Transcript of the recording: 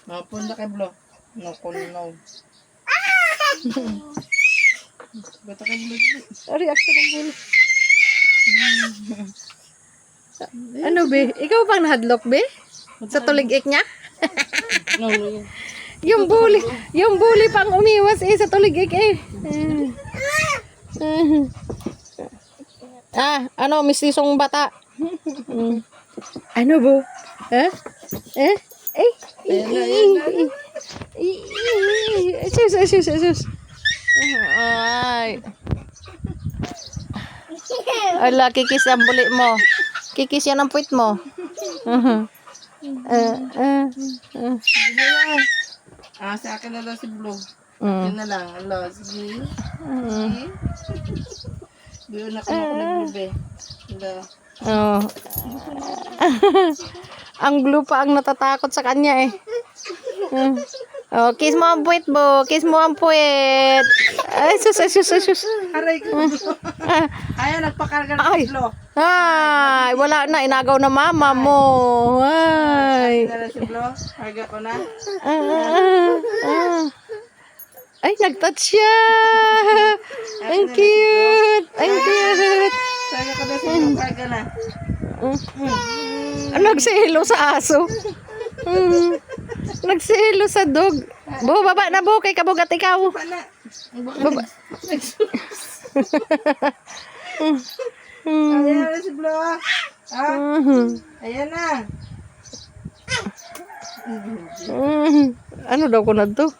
Mapunda kay Blo. No, no. Bata kay Blo. Ari, action ng bulo. Ano, be? Ikaw bang nahadlok, be? Sa tulig-ik niya? No, no. Yung bully pang umiwas sa tulig-ik eh. Ano, mistisong bata. Ano, bo? Ha? Sus. Ay. Ala, kikis ang buli mo. Kikis yan ang puwit mo. Sa akin na lang si Blo. Yun na lang. Ala, sige. Biyo na ka ako nag-blue, Ala. Oh. Ang blue pa ang natatakot sa kanya eh. Oh, kiss mo ang puwit, bo. Kiss mo ang puwit. Ay, sus. Aray ko. Ayan, nagpakarga na Ay. si Blo. Ay, wala na. Inagaw na mama mo. Ay. Ayan na si Blo. Karga ko na. Ay, nag-touch siya. Ang cute. Ang cute. Karga ko na si Blo. Karga na. Nagsihilo sa aso. Nagsihilo sa dog. Bo, baba na bo. Kay kabugat ikaw. Pana. Baba. Ayan na si Blo. Ayan na. Ano daw ko na to?